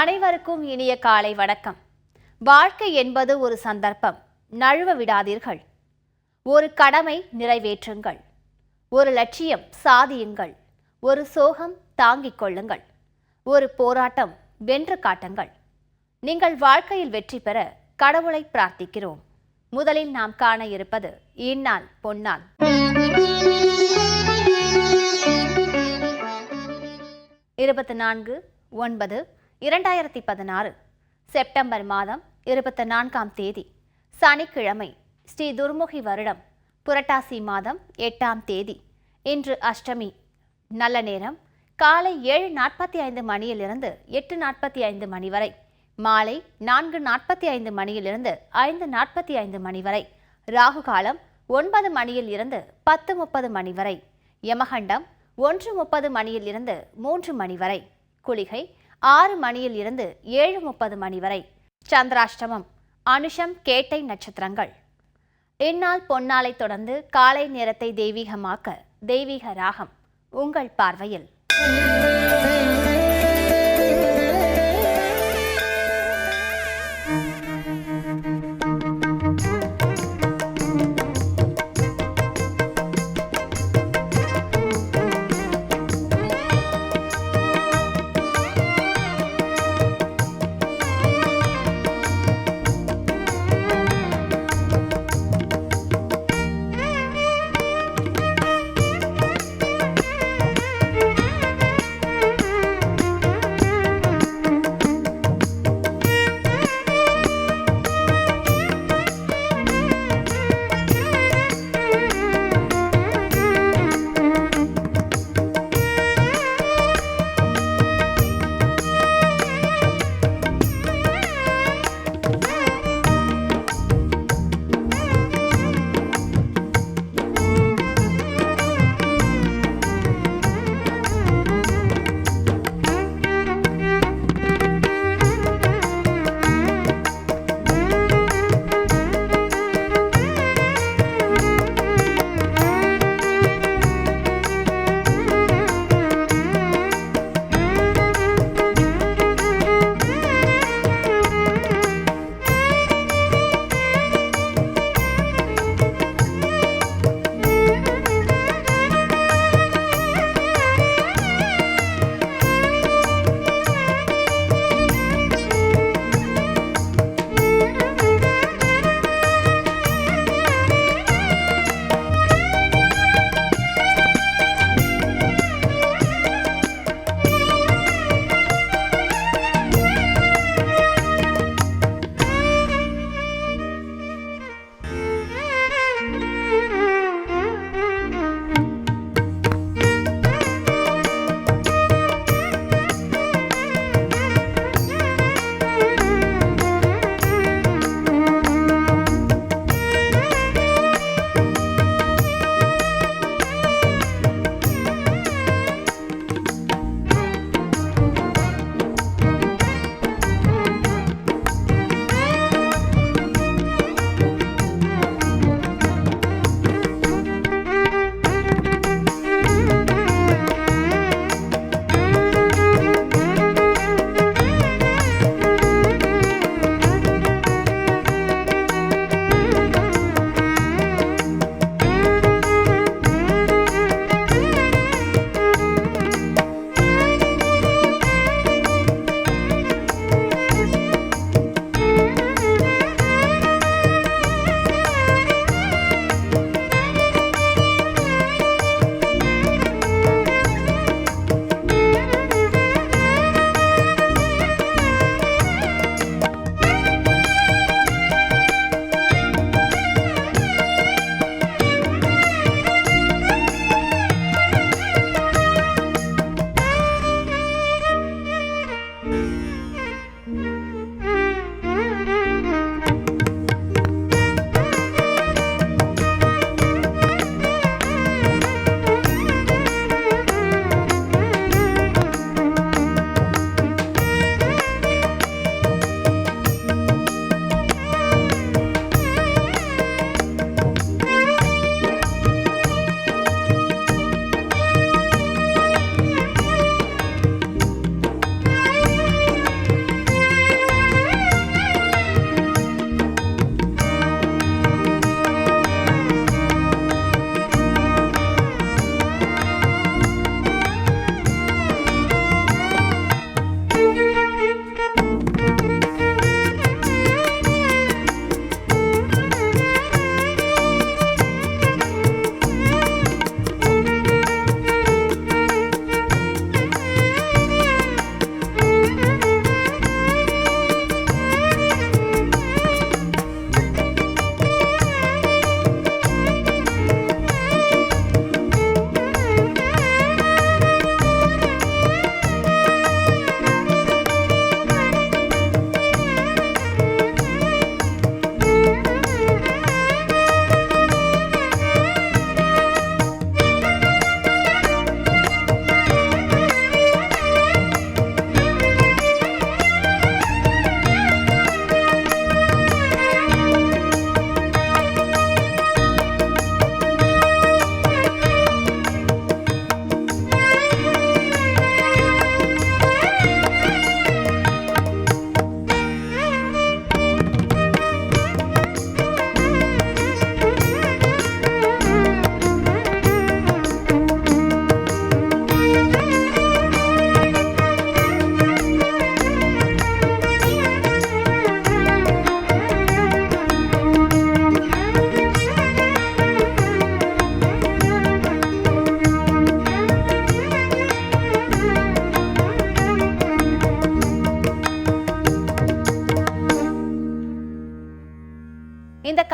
அனைவருக்கும் இனிய காலை வணக்கம். வாழ்க்கை என்பது ஒரு சந்தர்ப்பம், நழுவ விடாதீர்கள். ஒரு கடமை நிறைவேற்றுங்கள், ஒரு லட்சியம் சாதியுங்கள், ஒரு சோகம் தாங்கிக் கொள்ளுங்கள், ஒரு போராட்டம் வென்று காட்டுங்கள். நீங்கள் வாழ்க்கையில் வெற்றி பெற கடவுளை பிரார்த்திக்கிறோம். முதலில் நாம் காண இருப்பது இந்நாள் பொன்னாள். 24/9/2016 செப்டம்பர் மாதம் 24ஆம் தேதி சனிக்கிழமை, ஸ்ரீ துர்முகி வருடம் புரட்டாசி மாதம் 8ஆம் தேதி. இன்று அஷ்டமி. நல்ல நேரம் காலை 7:45 மணியிலிருந்து 8:45 மணி வரை, மாலை 4:45 மணியிலிருந்து 5:45 மணி வரை, ராகு காலம் 9 மணியில் இருந்து 10:30 மணி வரை, யமகண்டம் 1:30 மணியில் இருந்து 3 மணி வரை, குளிகை 6 மணியில் இருந்து 7:30 மணி வரை, சந்திராஷ்டமம் அனுஷம் கேட்டை நட்சத்திரங்கள். இந்நாள் பொன்னாளை தொடர்ந்து காலை நேரத்தை தெய்வீகமாக்க தெய்வீக ராகம் உங்கள் பார்வையில்.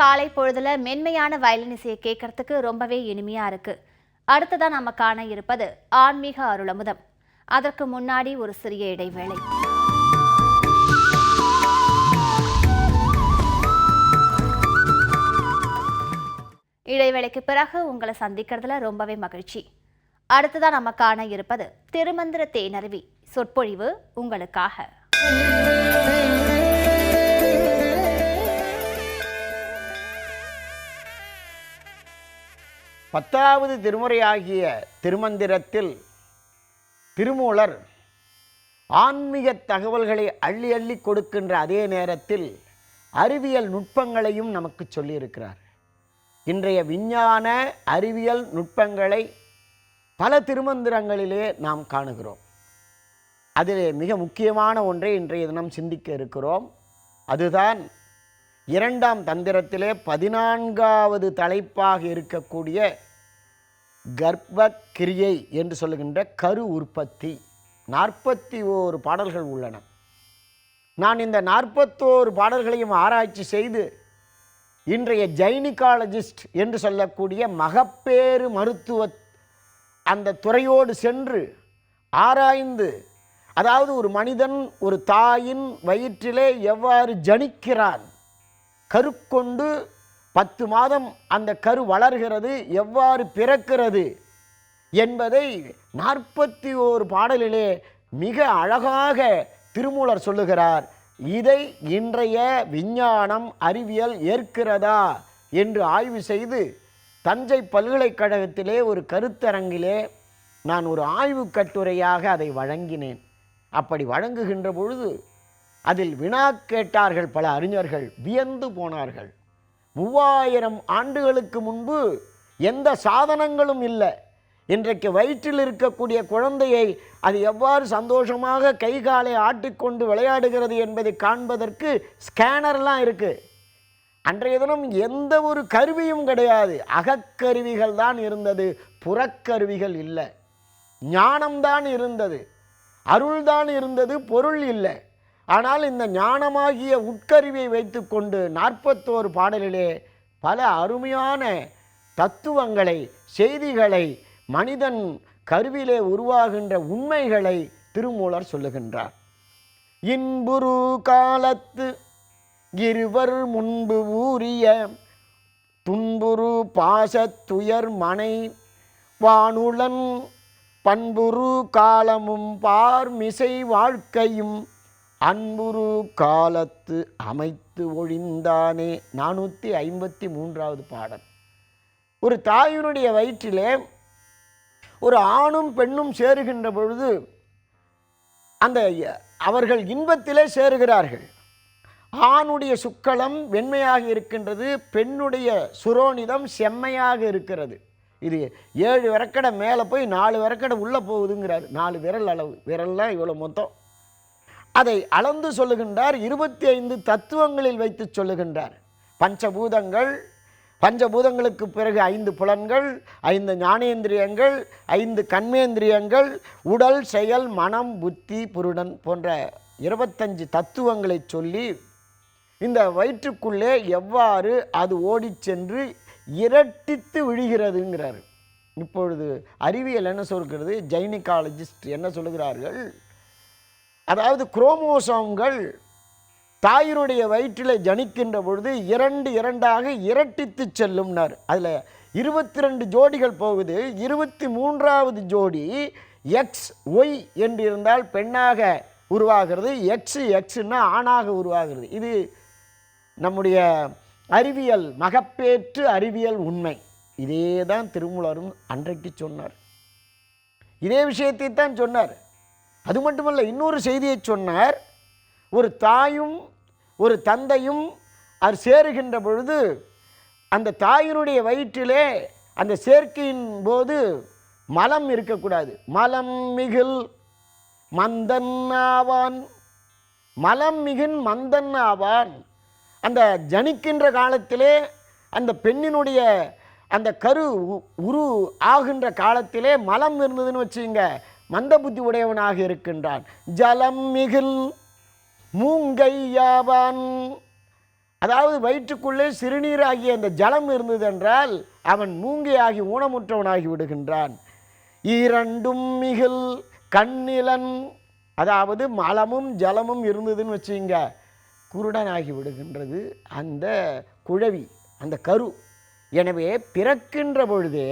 காலை பொழுதுல மென்மையான வயலின் இசையை கேட்கறதுக்கு ரொம்பவே இனிமையா இருக்கு. அடுத்ததான் நம்ம காண இருப்பது ஆன்மீக அருளமுதம். அதற்கு முன்னாடி ஒரு சிறிய இடைவேளை. இடைவேளைக்கு பிறகு உங்களை சந்திக்கிறதுல ரொம்பவே மகிழ்ச்சி. அடுத்ததான் நம்ம காண இருப்பது திருமந்திர தேனருவி சொற்பொழிவு உங்களுக்காக. 10வது திருமுறையாகிய திருமந்திரத்தில் திருமூலர் ஆன்மீக தகவல்களை அள்ளி அள்ளி கொடுக்கின்ற அதே நேரத்தில் அறிவியல் நுட்பங்களையும் நமக்கு சொல்லியிருக்கிறார். இன்றைய விஞ்ஞான அறிவியல் நுட்பங்களை பல திருமந்திரங்களிலே நாம் காணுகிறோம். அதிலே மிக முக்கியமான ஒன்றை இன்றைய தினம் சிந்திக்க இருக்கிறோம். அதுதான் 2ஆம் தந்திரத்திலே 14வது தலைப்பாக இருக்கக்கூடிய கர்ப்பக்கிரியை என்று சொல்லுகின்ற கரு உற்பத்தி. 41 பாடல்கள் உள்ளன. நான் இந்த 41 பாடல்களையும் ஆராய்ச்சி செய்து இன்றைய ஜைனிகாலஜிஸ்ட் என்று சொல்லக்கூடிய மகப்பேறு மருத்துவ அந்த துறையோடு சென்று ஆராய்ந்து, அதாவது ஒரு மனிதன் ஒரு தாயின் வயிற்றிலே எவ்வாறு ஜனிக்கிறான், கருக்கொண்டு 10 மாதம் அந்த கரு வளர்கிறது, எவ்வாறு பிறக்கிறது என்பதை 41 பாடலிலே மிக அழகாக திருமூலர் சொல்லுகிறார். இதை இன்றைய விஞ்ஞானம் அறிவியல் ஏற்கிறதா என்று ஆய்வு செய்து தஞ்சை பல்கலைக்கழகத்திலே ஒரு கருத்தரங்கிலே நான் ஒரு ஆய்வு கட்டுரையாக அதை வழங்கினேன். அப்படி வழங்குகின்ற பொழுது அதில் வினா கேட்டார்கள் பல அறிஞர்கள். வியந்து போனார்கள். 3000 ஆண்டுகளுக்கு முன்பு எந்த சாதனங்களும் இல்லை. இன்றைக்கு வயிற்றில் இருக்கக்கூடிய குழந்தையை அது எவ்வாறு சந்தோஷமாக கை காலை ஆட்டிக்கொண்டு விளையாடுகிறது என்பதை காண்பதற்கு ஸ்கேனர்லாம் இருக்குது. அன்றைய தினம் எந்த ஒரு கருவியும் கிடையாது. அகக்கருவிகள் தான் இருந்தது, புறக்கருவிகள் இல்லை. ஞானம்தான் இருந்தது, அருள்தான் இருந்தது, பொருள் இல்லை. ஆனால் இந்த ஞானமாகிய உட்கருவியை வைத்து கொண்டு 41 பாடலிலே பல அருமையான தத்துவங்களை, செய்திகளை, மனிதன் கருவிலே உருவாகின்ற உண்மைகளை திருமூலர் சொல்லுகின்றார். இன்புரு காலத்து இருவர் முன்பு ஊறிய துன்புரு பாசத்துயர் மனை வானுளன் பண்புரு காலமும் பார்மிசை வாழ்க்கையும் அன்புரு காலத்து அமைத்து ஒழிந்தானே. 453வது பாடல். ஒரு தாயினுடைய வயிற்றிலே ஒரு ஆணும் பெண்ணும் சேருகின்ற பொழுது அந்த அவர்கள் இன்பத்திலே சேருகிறார்கள். ஆணுடைய சுக்களம் வெண்மையாக இருக்கின்றது, பெண்ணுடைய சுரோனிதம் செம்மையாக இருக்கிறது. இது 7 விரக்கடை மேலே போய் 4 விரக்கடை உள்ளே போகுதுங்கிறார். 4 விரல் அளவு, விரல்லாம் இவ்வளோ மொத்தம். அதை அளந்து சொல்லுகின்றார். 25 தத்துவங்களில் வைத்து சொல்லுகின்றார். பஞ்சபூதங்கள், பஞ்சபூதங்களுக்கு பிறகு 5 புலன்கள், 5 ஞானேந்திரியங்கள், 5 கண்மேந்திரியங்கள், உடல், செயல், மனம், புத்தி, புருடன் போன்ற 25 தத்துவங்களை சொல்லி இந்த வயிற்றுக்குள்ளே எவ்வாறு அது ஓடிச் சென்று இரட்டித்து விழுகிறதுங்கிறார். இப்பொழுது அறிவியல் என்ன சொல்கிறது, ஜைனிகாலஜிஸ்ட் என்ன சொல்லுகிறார்கள், அதாவது குரோமோசோம்கள் தாயினுடைய வயிற்றில் ஜனிக்கின்ற பொழுது 2 இரட்டித்து செல்லும்னார். அதில் 22 ஜோடிகள் போகுது. 23வது ஜோடி எக்ஸ் ஒய் என்று இருந்தால் பெண்ணாக உருவாகிறது, எக்ஸ்னா ஆணாக உருவாகிறது. இது நம்முடைய அறிவியல், மகப்பேற்று அறிவியல் உண்மை. இதே தான் திருமூலரும் அன்றைக்கு சொன்னார். இதே விஷயத்தை தான் சொன்னார். அது மட்டுமல்ல, இன்னொரு செய்தியை சொன்னார். ஒரு தாயும் ஒரு தந்தையும் அது சேருகின்ற பொழுது அந்த தாயினுடைய வயிற்றிலே அந்த சேர்க்கையின் போது மலம் இருக்கக்கூடாது. மலம் மிகில் மந்தன் ஆவான், மலம் மிகின் மந்தன் ஆவான். அந்த ஜனிக்கின்ற காலத்திலே அந்த பெண்ணினுடைய அந்த கரு உரு ஆகின்ற காலத்திலே மலம் இருந்ததுன்னு வச்சுங்க, மந்த புத்தி உடையவனாக இருக்கின்றான். ஜலம் மிகில் மூங்கையாவான், அதாவது வயிற்றுக்குள்ளே சிறுநீராகிய அந்த ஜலம் இருந்தது என்றால் அவன் மூங்கையாகி ஊனமுற்றவனாகி விடுகின்றான். இரண்டும் மிகில் கண்ணிலன், அதாவது மலமும் ஜலமும் இருந்ததுன்னு வச்சுங்க, குருடனாகி விடுகின்றது அந்த குழவி, அந்த கரு. எனவே பிறக்கின்ற பொழுதே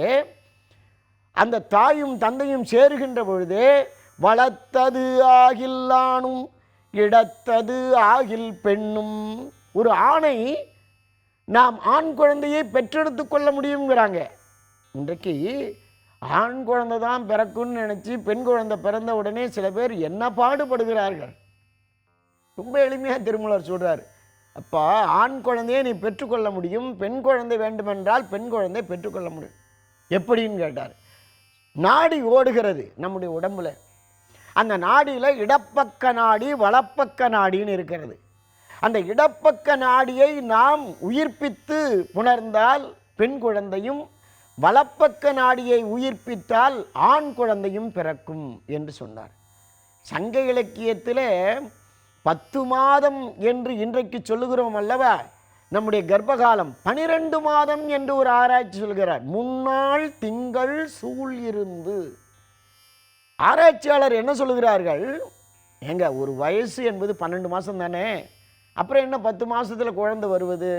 அந்த தாயும் தந்தையும் சேருகின்ற பொழுதே வளர்த்தது ஆகில்லானும் இடத்தது ஆகில் பெண்ணும். ஒரு ஆணை நாம் ஆண் குழந்தையை பெற்றெடுத்து கொள்ள முடியுங்கிறாங்க. இன்றைக்கு ஆண் குழந்தை தான் பிறக்கும்னு நினச்சி பெண் குழந்தை பிறந்த உடனே சில பேர் என்ன பாடுபடுகிறார்கள். ரொம்ப எளிமையாக திருமூலர் சொல்கிறார், அப்பா ஆண் குழந்தையை நீ பெற்றுக்கொள்ள முடியும், பெண் குழந்தை வேண்டுமென்றால் பெண் குழந்தை பெற்றுக்கொள்ள முடியும். எப்படின்னு கேட்டார். நாடி ஓடுகிறது நம்முடைய உடம்புல, அந்த நாடியில் இடப்பக்க நாடி வலப்பக்க நாடின்னு இருக்கிறது. அந்த இடப்பக்க நாடியை நாம் உயிர்ப்பித்து புணர்ந்தால் பெண் குழந்தையும், வலப்பக்க நாடியை உயிர்ப்பித்தால் ஆண் குழந்தையும் பிறக்கும் என்று சொன்னார். சங்க இலக்கியத்தில் 10 மாதம் என்று இன்றைக்கு சொல்லுகிறோம் அல்லவா, நம்முடைய கர்ப்பகாலம் 12 மாதம் என்று ஒரு ஆராய்ச்சி சொல்கிறார். முன்னாள் திங்கள் சூழ் இருந்து. ஆராய்ச்சியாளர் என்ன சொல்லுகிறார்கள், ஏங்க ஒரு வயசு என்பது 12 மாதம் தானே, அப்புறம் என்ன 10 மாதத்தில் குழந்தை வருவது?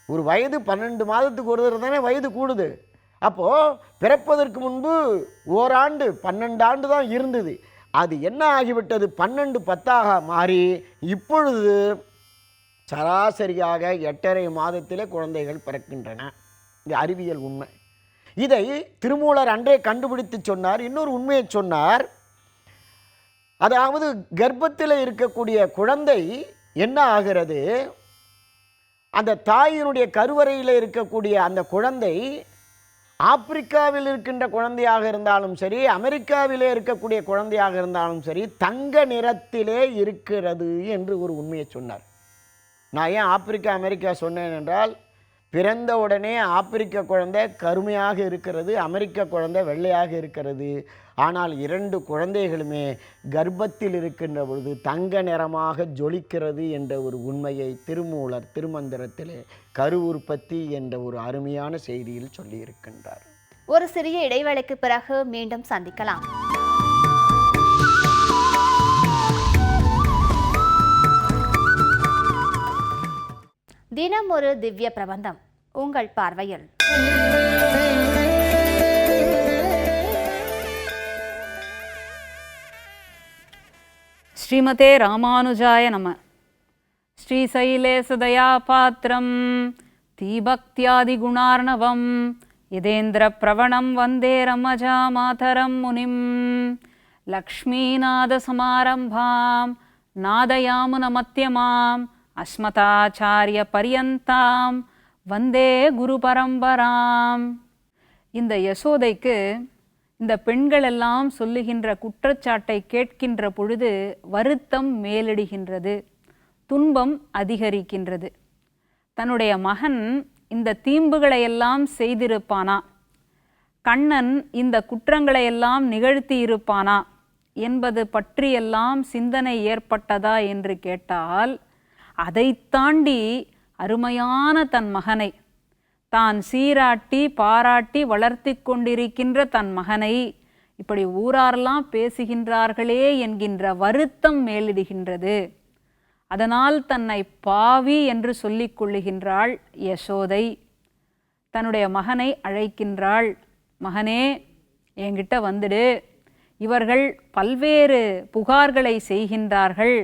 ஒரு வயது 12 மாதத்துக்கு ஒரு தடவை தானே வயது கூடுது. அப்போது பிறப்பதற்கு முன்பு ஓராண்டு 12 ஆண்டு தான் இருந்தது. அது என்ன ஆகிவிட்டது, 12 10ஆக மாறி இப்பொழுது சராசரியாக 8.5 மாதத்திலே குழந்தைகள் பிறக்கின்றன. இது அறிவியல் உண்மை. இதை திருமூலர் அன்றே கண்டுபிடித்து சொன்னார். இன்னொரு உண்மையை சொன்னார். அதாவது கர்ப்பத்தில் இருக்கக்கூடிய குழந்தை என்ன ஆகிறது, அந்த தாயினுடைய கருவறையில் இருக்கக்கூடிய அந்த குழந்தை ஆப்பிரிக்காவில் இருக்கின்ற குழந்தையாக இருந்தாலும் சரி, அமெரிக்காவிலே இருக்கக்கூடிய குழந்தையாக இருந்தாலும் சரி, தங்க நிறத்திலே இருக்கிறது என்று ஒரு உண்மையை சொன்னார். நான் ஏன் ஆப்பிரிக்கா அமெரிக்கா சொன்னேன் என்றால், பிறந்த உடனே ஆப்பிரிக்க குழந்தை கருமையாக இருக்கிறது, அமெரிக்க குழந்தை வெள்ளையாக இருக்கிறது. ஆனால் 2 குழந்தைகளுமே கர்ப்பத்தில் இருக்கின்ற பொழுது தங்க நிறமாக ஜொலிக்கிறது என்ற ஒரு உண்மையை திருமூலர் திருமந்திரத்திலே கரு உற்பத்தி என்ற ஒரு அருமையான செய்தியில் சொல்லியிருக்கின்றார். ஒரு சிறிய இடைவேளைக்கு பிறகு மீண்டும் சந்திக்கலாம். தினம் ஒரு திவ்ய பிரபந்தம் உங்கள் பார்வையில். ஸ்ரீமதே ராமானுஜாய நம. ஸ்ரீசைலேசதயாபாத்திரம் தீபக்தியாதிகுணார்ணவம் யதேந்திர பிரவணம் வந்தே ரமஜா மாதரம் முனிம் லக்ஷ்மீநாதசமாரம்பாம் நாதயாமுனமத்யமாம் அஸ்மதாச்சாரிய பரியந்தாம் வந்தே குரு பரம்பராம். இந்த யசோதைக்கு இந்த பெண்களெல்லாம் சொல்லுகின்ற குற்றச்சாட்டை கேட்கின்ற பொழுது வருத்தம் மேலிடுகின்றது, துன்பம் அதிகரிக்கின்றது. தன்னுடைய மகன் இந்த தீம்புகளையெல்லாம் செய்திருப்பானா, கண்ணன் இந்த குற்றங்களையெல்லாம் நிகழ்த்தி இருப்பானா என்பது பற்றியெல்லாம் சிந்தனை ஏற்பட்டதா என்று கேட்டால், அதை தாண்டி அருமையான தன் மகனை தான் சீராட்டி பாராட்டி வளர்த்தி கொண்டிருக்கின்ற தன் மகனை இப்படி ஊராரெல்லாம் பேசுகின்றார்களே என்கின்ற வருத்தம் மேலிடுகின்றது. அதனால் தன்னை பாவி என்று சொல்லிக் கொள்ளுகின்றாள் யசோதை. தன்னுடைய மகனை அழைக்கின்றாள். மகனே, என்கிட்ட வந்துடு, இவர்கள் பல்வேறு புகார்களை செய்கின்றார்கள்,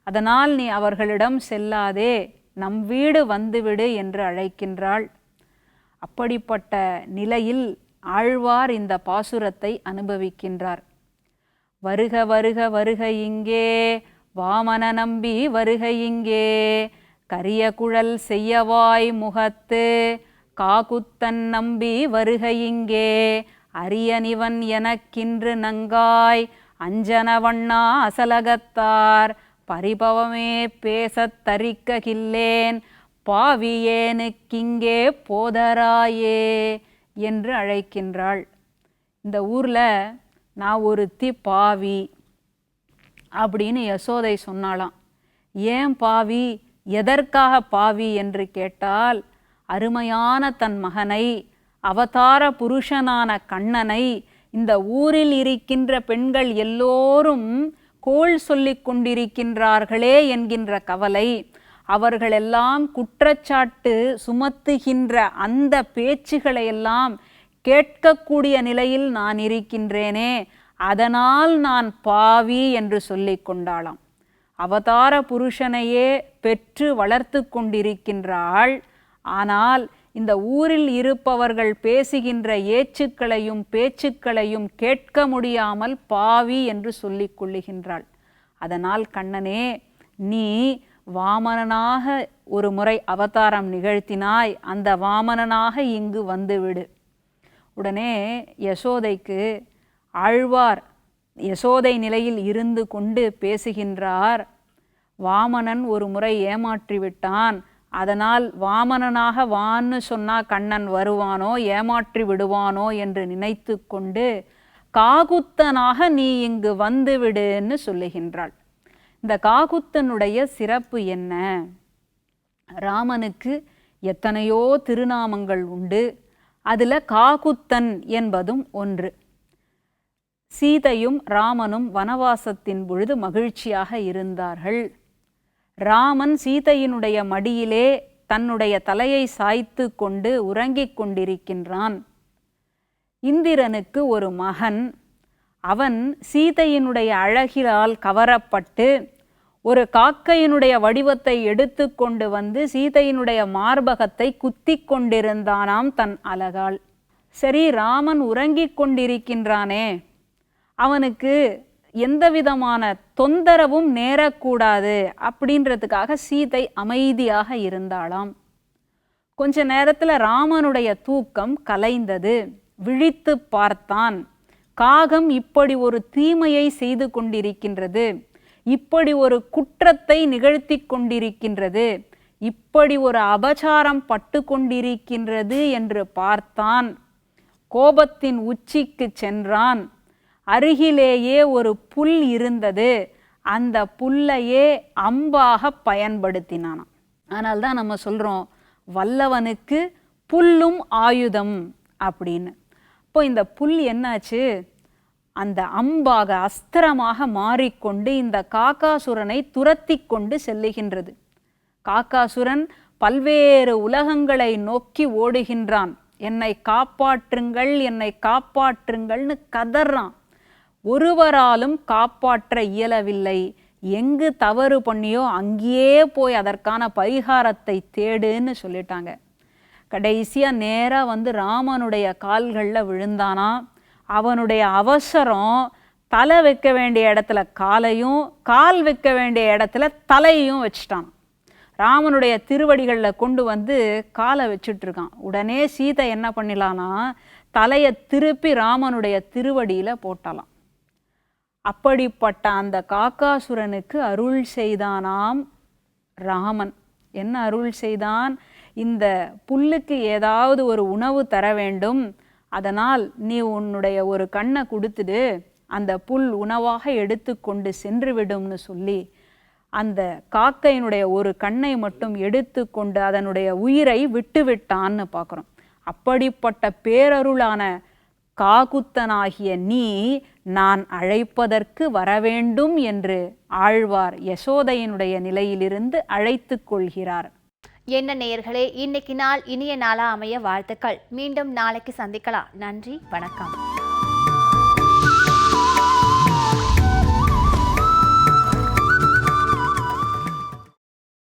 அதனால் நீ அவர்களிடம் செல்லாதே, நம் வீடு வந்துவிடு என்று அழைக்கின்றாள். அப்படிப்பட்ட நிலையில் ஆழ்வார் இந்த பாசுரத்தை அனுபவிக்கின்றார். வருக வருக வருக இங்கே வாமன நம்பி வருக இங்கே, கரிய குழல் செய்யவாய் முகத்து காகுத்தன் நம்பி வருக இங்கே, அரியனிவன் எனக்கின்று நங்காய் அஞ்சனவண்ணா அசலகத்தார் பரிபவமே பேசத் தரிக்ககில்லேன் பாவியேனுக்கிங்கே போதராயே என்று அழைக்கின்றாள். இந்த ஊரில் நான் ஒருத்தி பாவி அப்படின்னு யசோதை சொன்னாலாம். ஏன் பாவி எதற்காக பாவி என்று கேட்டால், அருமையான தன் மகனை, அவதார புருஷனான கண்ணனை இந்த ஊரில் இருக்கின்ற பெண்கள் எல்லோரும் கோள் சொல்லிக் கொண்டிருக்கின்றார்களே என்கின்ற கவலை, அவர்களெல்லாம் குற்றச்சாட்டு சுமத்துகின்ற அந்த பேச்சுகளையெல்லாம் கேட்கக்கூடிய நிலையில் நான் இருக்கின்றேனே, அதனால் நான் பாவி என்று சொல்லிக் கொண்டாளாம். அவதார புருஷனையே பெற்று வளர்த்து கொண்டிருக்கின்றாள். ஆனால் இந்த ஊரில் இருப்பவர்கள் பேசுகின்ற ஏச்சுக்களையும் பேச்சுக்களையும் கேட்க முடியாமல் பாவி என்று சொல்லிக் கொள்ளுகின்றாள். அதனால் கண்ணனே, நீ வாமனனாக ஒரு முறை அவதாரம் நிகழ்த்தினாய், அந்த வாமனனாக இங்கு வந்துவிடு. உடனே யசோதைக்கு ஆழ்வார் யசோதை நிலையில் இருந்து கொண்டு பேசுகின்றார். வாமனன் ஒரு முறை ஏமாற்றிவிட்டான், அதனால் வாமனனாக வான்னு சொன்னா கண்ணன் வருவானோ ஏமாற்றி விடுவானோ என்று நினைத்து கொண்டு காகுத்தனாக நீ இங்கு வந்துவிடுன்னு சொல்லுகின்றாள். இந்த காகுத்தனுடைய சிறப்பு என்ன? ராமனுக்கு எத்தனையோ திருநாமங்கள் உண்டு, அதில் காகுத்தன் என்பதும் ஒன்று. சீதையும் ராமனும் வனவாசத்தின் பொழுது மகிழ்ச்சியாக இருந்தார்கள். ராமன் சீதையினுடைய மடியிலே தன்னுடைய தலையை சாய்த்து கொண்டு உறங்கிக் கொண்டிருக்கின்றான். இந்திரனுக்கு ஒரு மகன், அவன் சீதையினுடைய அழகிலால் கவரப்பட்டு ஒரு காக்கையினுடைய வடிவத்தை எடுத்து கொண்டு வந்து சீதையினுடைய மார்பகத்தை குத்தி கொண்டிருந்தானாம் தன் அழகால். சரி, ராமன் உறங்கிக் கொண்டிருக்கின்றானே, அவனுக்கு எந்த விதமான தொந்தரவும் நேரக்கூடாது அப்படின்றதுக்காக சீதை அமைதியாக இருந்தாளாம். கொஞ்ச நேரத்தில் ராமனுடைய தூக்கம் கலைந்தது. விழித்து பார்த்தான். காகம் இப்படி ஒரு தீமையை செய்து கொண்டிருக்கின்றது, இப்படி ஒரு குற்றத்தை நிகழ்த்தி கொண்டிருக்கின்றது, இப்படி ஒரு அபச்சாரம் பட்டு கொண்டிருக்கின்றது என்று பார்த்தான். கோபத்தின் உச்சிக்கு சென்றான். அருகிலேயே ஒரு புல் இருந்தது, அந்த புல்லையே அம்பாக பயன்படுத்தினானாம். ஆனால் தான் நம்ம சொல்கிறோம், வல்லவனுக்கு புல்லும் ஆயுதம் அப்படின்னு. இப்போ இந்த புல் என்னாச்சு? அந்த அம்பாக அஸ்திரமாக மாறிக்கொண்டு இந்த காக்காசுரனை துரத்தி கொண்டு செல்லுகின்றது. காக்காசுரன் பல்வேறு உலகங்களை நோக்கி ஓடுகின்றான். என்னை காப்பாற்றுங்கள், என்னை காப்பாற்றுங்கள்னு கதறான். ஒருவராலும் காப்பாற்ற இயலவில்லை. எங்கு தவறு பண்ணியோ அங்கேயே போய் அதற்கான பரிகாரத்தை தேடுன்னு சொல்லிட்டாங்க. கடைசியாக நேராக வந்து ராமனுடைய கால்களில் விழுந்தானா. அவனுடைய அவசரம், தலை வைக்க வேண்டிய இடத்துல காலையும், கால் வைக்க வேண்டிய இடத்துல தலையையும் வச்சுட்டான். ராமனுடைய திருவடிகளில் கொண்டு வந்து காலை வச்சுட்ருக்கான். உடனே சீதை என்ன பண்ணிடலான்னா, தலையை திருப்பி ராமனுடைய திருவடியில் போட்டாலாம். அப்படிப்பட்ட அந்த காக்காசுரனுக்கு அருள் செய்தானாம் ராமன். என்ன அருள் செய்தான்? இந்த புல்லுக்கு ஏதாவது ஒரு உணவு தர வேண்டும், அதனால் நீ உன்னுடைய ஒரு கண்ணை கொடுத்துடு, அந்த புல் உணவாக எடுத்து கொண்டு சென்று விடும்னு சொல்லி அந்த காக்கையினுடைய ஒரு கண்ணை மட்டும் எடுத்து கொண்டு அதனுடைய உயிரை விட்டுவிட்டான்னு பார்க்குறோம். அப்படிப்பட்ட பேரருளான காகுத்தனாகிய நீ நான் அழைப்பதற்கு வரவேண்டும் என்று ஆழ்வார் யசோதையினுடைய நிலையிலிருந்து அழைத்து கொள்கிறார். என்ன நேயர்களே, இன்னைக்கு நாள் இனிய நாளா அமைய வாழ்த்துக்கள். மீண்டும் நாளைக்கு சந்திக்கலாம். நன்றி, வணக்கம்.